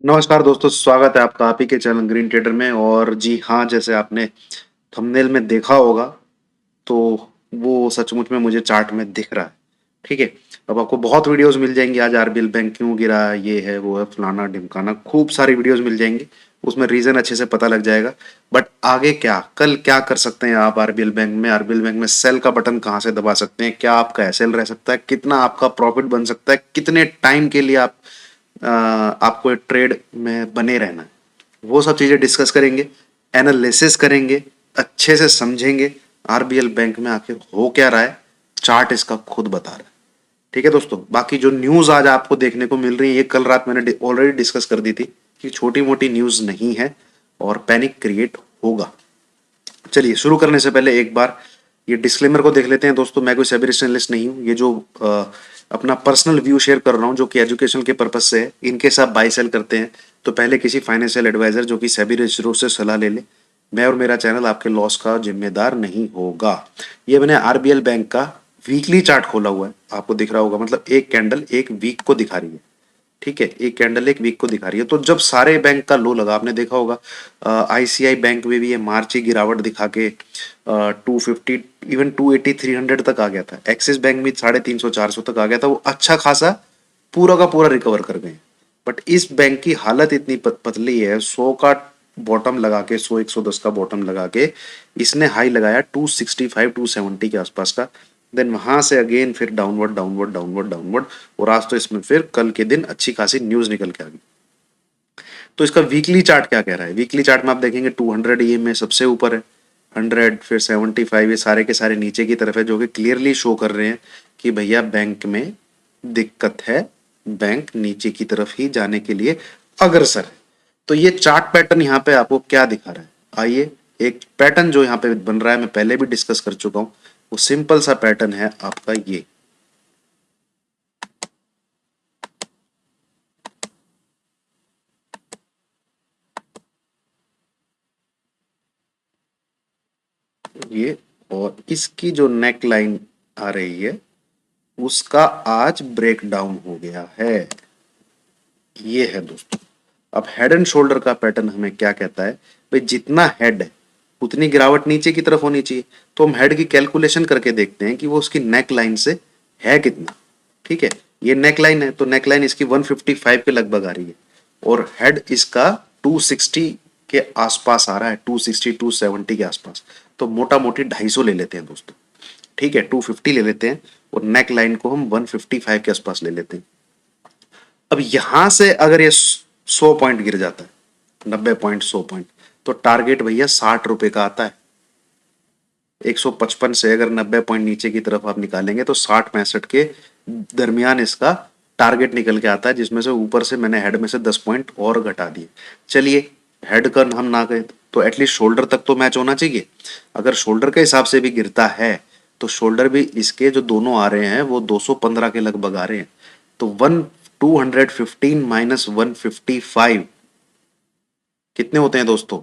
नमस्कार दोस्तों, स्वागत है आपका आप ही के चैनल ग्रीन ट्रेडर में। और जी हाँ, जैसे आपने थंबनेल में देखा होगा तो वो सचमुच में मुझे चार्ट में दिख रहा है। ठीक है। अब आपको बहुत वीडियोस मिल जाएंगी, आज आरबीएल बैंक क्यों गिरा, ये है वो है फलाना ढिमकाना, खूब सारी वीडियोस मिल जाएंगी। उसमें रीजन अच्छे से पता लग जाएगा। बट आगे क्या, कल क्या कर सकते हैं आप आरबीएल बैंक में सेल का बटन कहाँ से दबा सकते हैं, क्या आपका एसएल रह सकता है, कितना आपका प्रॉफिट बन सकता है, कितने टाइम के लिए आपको ट्रेड में बने रहना है, वो सब चीजें डिस्कस करेंगे, एनालिसिस करेंगे, अच्छे से समझेंगे आरबीएल बैंक में आखिर हो क्या रहा है। चार्ट इसका खुद बता रहा है। ठीक है दोस्तों, बाकी जो न्यूज आज आपको देखने को मिल रही है, ये कल रात मैंने ऑलरेडी डिस्कस कर दी थी कि छोटी मोटी न्यूज नहीं है और पैनिक क्रिएट होगा। चलिए शुरू करने से पहले एक बार ये डिस्क्लेमर को देख लेते हैं दोस्तों। मैं कोई सेबी रिस्क एनालिस्ट नहीं हूँ। ये जो अपना पर्सनल व्यू शेयर कर रहा हूँ जो कि एजुकेशन के पर्पज से है, इनके साथ बाई सेल करते हैं तो पहले किसी फाइनेंशियल एडवाइजर जो कि सेबी रजिस्ट्रो से सलाह ले ले। मैं और मेरा चैनल आपके लॉस का जिम्मेदार नहीं होगा। ये मैंने आरबीएल बैंक का वीकली चार्ट खोला हुआ है, आपको दिख रहा होगा, मतलब एक कैंडल एक वीक को दिखा रही है। ठीक है, एक कैंडल एक वीक को दिखा रही है। तो जब सारे बैंक का लो लगा, आपने देखा होगा आईसीआई बैंक में भी ये मार्च ही गिरावट दिखा के 250 इवन 280 300 तक आ गया था। एक्सिस बैंक भी 350 400 तक आ गया था। वो अच्छा खासा पूरा का पूरा रिकवर कर गए। बट इस बैंक की हालत इतनी पतली है, 100 का बॉटम लगा के, 100 110 का बॉटम लगा के इसने हाई लगाया 265 270 के आसपास का। देन वहां से अगेन फिर डाउनवर्ड डाउनवर्ड डाउनवर्ड डाउनवर्ड। और आज तो इसमें फिर कल के दिन अच्छी खासी न्यूज निकल के आ गई। तो इसका वीकली चार्ट क्या कह रहा है? वीकली चार्ट में आप देखेंगे 200 ई में सबसे ऊपर है, 100 फिर 75, ये सारे के सारे नीचे की तरफ है, जो कि क्लियरली शो कर रहे हैं कि भैया बैंक में दिक्कत है, बैंक नीचे की तरफ ही जाने के लिए अग्रसर है। तो ये चार्ट पैटर्न यहाँ पे आपको क्या दिखा रहा है? आइए, एक पैटर्न जो यहाँ पे बन रहा है, मैं पहले भी डिस्कस कर चुका हूं। वो सिंपल सा पैटर्न है आपका ये और इसकी जो नेक लाइन आ रही है उसका आज ब्रेक डाउन हो गया है। ये है दोस्तों। अब हेड एंड शोल्डर का पैटर्न हमें क्या कहता है? भाई जितना हेड है उतनी गिरावट नीचे की तरफ होनी चाहिए। तो हम हेड की कैलकुलेशन करके देखते हैं कि वो उसकी नेक लाइन से है कितना। ठीक है, ये नेक लाइन है तो नेक लाइन इसकी 155 के लगभग आ रही है और हेड इसका 260 के आसपास आ रहा है, 260 270 के आसपास। तो मोटा मोटी 250 ले लेते हैं दोस्तों। ठीक है, 250 ले लेते हैं और नेक लाइन को हम 155 के आसपास ले लेते हैं। अब यहां से अगर ये 100 पॉइंट गिर जाता है, 90 पॉइंट 100 पॉइंट, तो टारगेट भैया 60 रुपए का आता है। 155 से अगर 90 पॉइंट नीचे की तरफ आप निकालेंगे तो 60 65 के दरमियान इसका टारगेट निकल के आता है, जिसमें से ऊपर से मैंने हेड में से 10 पॉइंट और घटा दिए। चलिए, हेड का हम ना गए तो एटलीस्ट शोल्डर तक तो मैच होना चाहिए। अगर शोल्डर के हिसाब से भी गिरता है तो शोल्डर भी इसके जो दोनों आ रहे हैं वो 215 के लगभग आ रहे हैं। तो 215 माइनस 155 कितने होते हैं दोस्तों?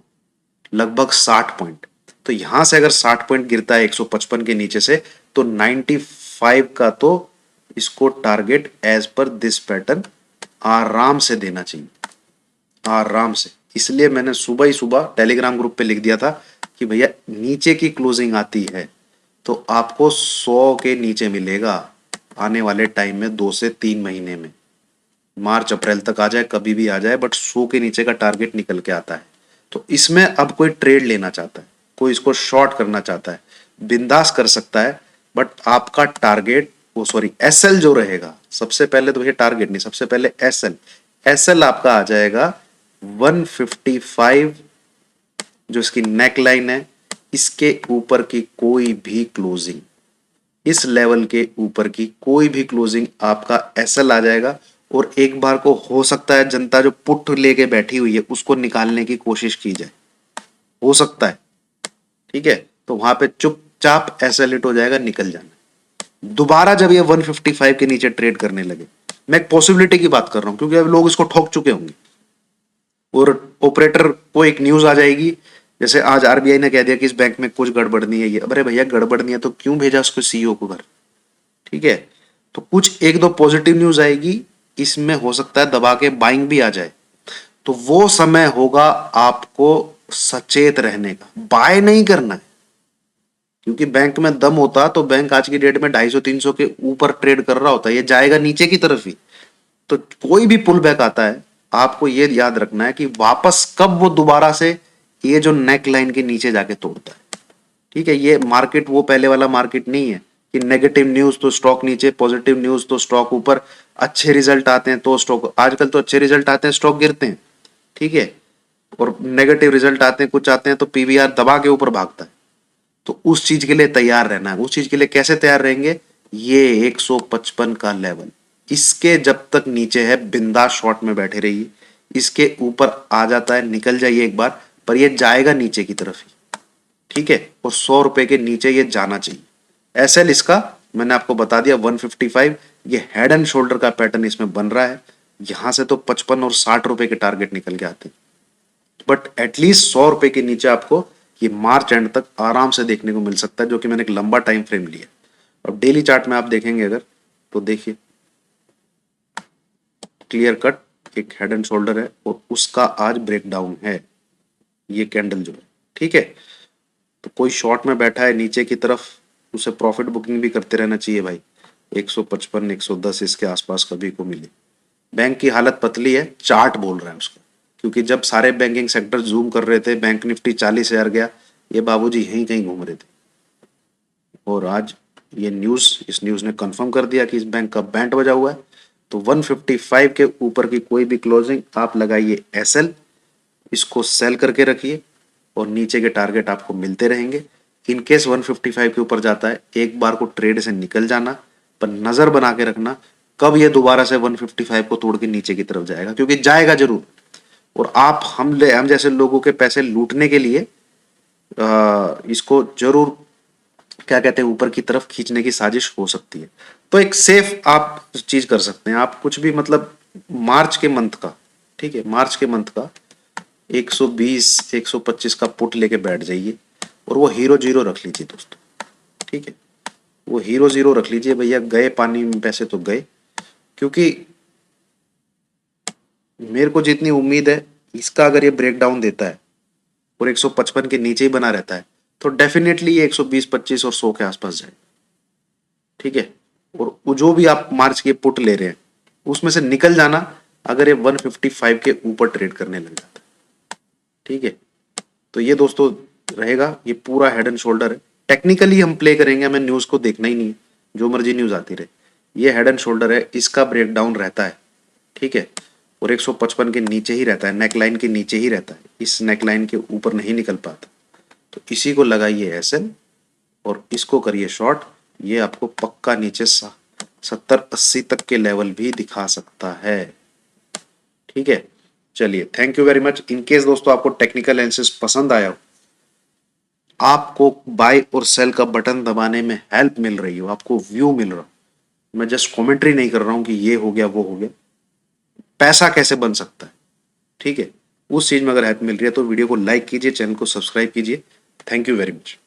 लगभग 60 पॉइंट। तो यहां से अगर 60 पॉइंट गिरता है 155 के नीचे से, तो 95 का तो इसको target as per this pattern आराम से देना चाहिए, आराम से। इसलिए मैंने सुबह ही सुबह टेलीग्राम ग्रुप पे लिख दिया था कि भैया नीचे की क्लोजिंग आती है तो आपको 100 के नीचे मिलेगा आने वाले टाइम में, 2 से 3 महीने में। मार्च अप्रैल तक आ जाए, कभी भी आ जाए, बट 100 के नीचे का टारगेट निकल के आता है। तो इसमें अब कोई ट्रेड लेना चाहता है, कोई इसको शॉर्ट करना चाहता है, बिंदास कर सकता है। बट आपका टारगेट, वो सॉरी एसएल जो रहेगा, सबसे पहले तो ये टारगेट नहीं, सबसे पहले एसएल। एसएल आपका आ जाएगा 155, जो इसकी नेक लाइन है, इसके ऊपर की कोई भी क्लोजिंग, इस लेवल के ऊपर की कोई भी क्लोजिंग आपका एसएल आ जाएगा। और एक बार को हो सकता है जनता जो पुट लेके बैठी हुई है उसको निकालने की कोशिश की जाए, हो सकता है। ठीक है, तो वहां पे चुपचाप एसएल हिट हो जाएगा, निकल जाना। दोबारा जब ये 155 के नीचे ट्रेड करने लगे, मैं एक पॉसिबिलिटी की बात कर रहा हूं क्योंकि अब लोग इसको ठोक चुके होंगे और ऑपरेटर को एक न्यूज आ जाएगी, जैसे आज आरबीआई ने कह दिया कि इस बैंक में कुछ गड़बड़ नहीं है। ये अरे भैया गड़बड़ नहीं है तो क्यों भेजा उसको सीईओ को घर? ठीक है, तो कुछ एक दो पॉजिटिव न्यूज आएगी, इसमें हो सकता है दबा के बाइंग भी आ जाए। तो वो समय होगा आपको सचेत रहने का, बाय नहीं करना है। क्योंकि बैंक में दम होता तो बैंक आज की डेट में 250-300 के ऊपर ट्रेड कर रहा होता, ये जाएगा नीचे की तरफ ही। तो कोई भी पुल बैक आता है, आपको ये याद रखना है कि वापस कब वो दोबारा से ये जो नेक लाइन के नीचे जाके तोड़ता है। ठीक है, ये मार्केट वो पहले वाला मार्केट नहीं है कि नेगेटिव न्यूज तो स्टॉक नीचे, पॉजिटिव न्यूज तो स्टॉक ऊपर, अच्छे रिजल्ट आते हैं तो स्टॉक, आजकल तो अच्छे रिजल्ट आते हैं स्टॉक गिरते हैं। ठीक है, और नेगेटिव रिजल्ट आते हैं, कुछ आते हैं तो पीवीआर दबा के ऊपर भागता है। तो उस चीज के लिए तैयार रहना है। उस चीज के लिए कैसे तैयार रहेंगे? ये 155 का लेवल, इसके जब तक नीचे है बिंदास शॉर्ट में बैठे रहिए। इसके ऊपर आ जाता है निकल जाइए एक बार, पर ये जाएगा नीचे की तरफ ही। ठीक है, और 100 रुपए के नीचे ये जाना चाहिए। एसएल इसका मैंने आपको बता दिया 155। ये हेड एंड शोल्डर का पैटर्न इसमें बन रहा है। यहां से तो 55 और 60 रुपए के टारगेट निकल के आते हैं, बट एटलीस्ट 100 रुपए के नीचे आपको ये मार्च एंड तक आराम से देखने को मिल सकता है, जो कि मैंने एक लंबा टाइम फ्रेम लिया। अब डेली चार्ट में आप देखेंगे अगर, तो देखिए क्लियर कट एक हेड एंड शोल्डर है और उसका आज ब्रेकडाउन है ये कैंडल जो है। ठीक है, तो कोई शॉर्ट में बैठा है नीचे की तरफ, उसे प्रॉफिट बुकिंग भी करते रहना चाहिए भाई। 155 110 इसके आसपास कभी को मिले। बैंक की हालत पतली है, चार्ट बोल रहा है उसका। क्योंकि जब सारे बैंकिंग सेक्टर जूम कर रहे थे, बैंक निफ्टी 40,000 गया, ये बाबूजी यहीं कहीं घूम रहे थे। और आज ये न्यूज, इस न्यूज ने कंफर्म कर दिया कि इस बैंक का बैंड बजा हुआ है। तो 155 के ऊपर की कोई भी क्लोजिंग आप लगाइए एसएल, इसको सेल करके रखिए और नीचे के टारगेट आपको मिलते रहेंगे। इन केस 155 के ऊपर जाता है, एक बार को ट्रेड से निकल जाना, पर नजर बना के रखना कब ये दोबारा से 155 को तोड़ के नीचे की तरफ जाएगा, क्योंकि जाएगा जरूर। और आप हम जैसे लोगों के पैसे लूटने के लिए इसको जरूर क्या कहते हैं ऊपर की तरफ खींचने की साजिश हो सकती है। तो एक सेफ आप चीज कर सकते हैं, आप कुछ भी मतलब मार्च के मंथ का, ठीक है, मार्च के मंथ का 120 125 का पुट लेके बैठ जाइए और वो हीरो जीरो रख लीजिए दोस्तों। ठीक है, वो हीरो जीरो रख लीजिए भैया, गए पानी में पैसे तो गए। क्योंकि मेरे को जितनी उम्मीद है, इसका अगर ये ब्रेकडाउन देता है और 155 के नीचे ही बना रहता है, तो डेफिनेटली ये 120 25 और 100 के आसपास जाए। ठीक है, और वो जो भी आप मार्च के पुट ले रहे हैं उसमें से निकल जाना अगर ये 155 के ऊपर ट्रेड करने लग जाता है। ठीक है, तो ये दोस्तों रहेगा, ये पूरा हेड एंड शोल्डर है। टेक्निकली हम प्ले करेंगे, हमें न्यूज को देखना ही नहीं है, जो मर्जी न्यूज आती रहे। ये हेड एंड शोल्डर है, इसका ब्रेकडाउन रहता है। ठीक है, और 155 के नीचे ही रहता है, नेकलाइन के नीचे ही रहता है, इस नेकलाइन के ऊपर नहीं निकल पाता। तो इसी को लगाइए एसएल और इसको करिए शॉर्ट। ये आपको पक्का नीचे 70-80 तक के लेवल भी दिखा सकता है। ठीक है, चलिए thank you very much. In case दोस्तों आपको टेक्निकल एनालिसिस पसंद आया हो, आपको बाय और सेल का बटन दबाने में हेल्प मिल रही हो, आपको व्यू मिल रहा हो, मैं जस्ट कमेंट्री नहीं कर रहा हूं कि ये हो गया वो हो गया, पैसा कैसे बन सकता है। ठीक है, उस चीज में अगर हेल्प मिल रही है तो वीडियो को लाइक कीजिए, चैनल को सब्सक्राइब कीजिए। Thank you very much.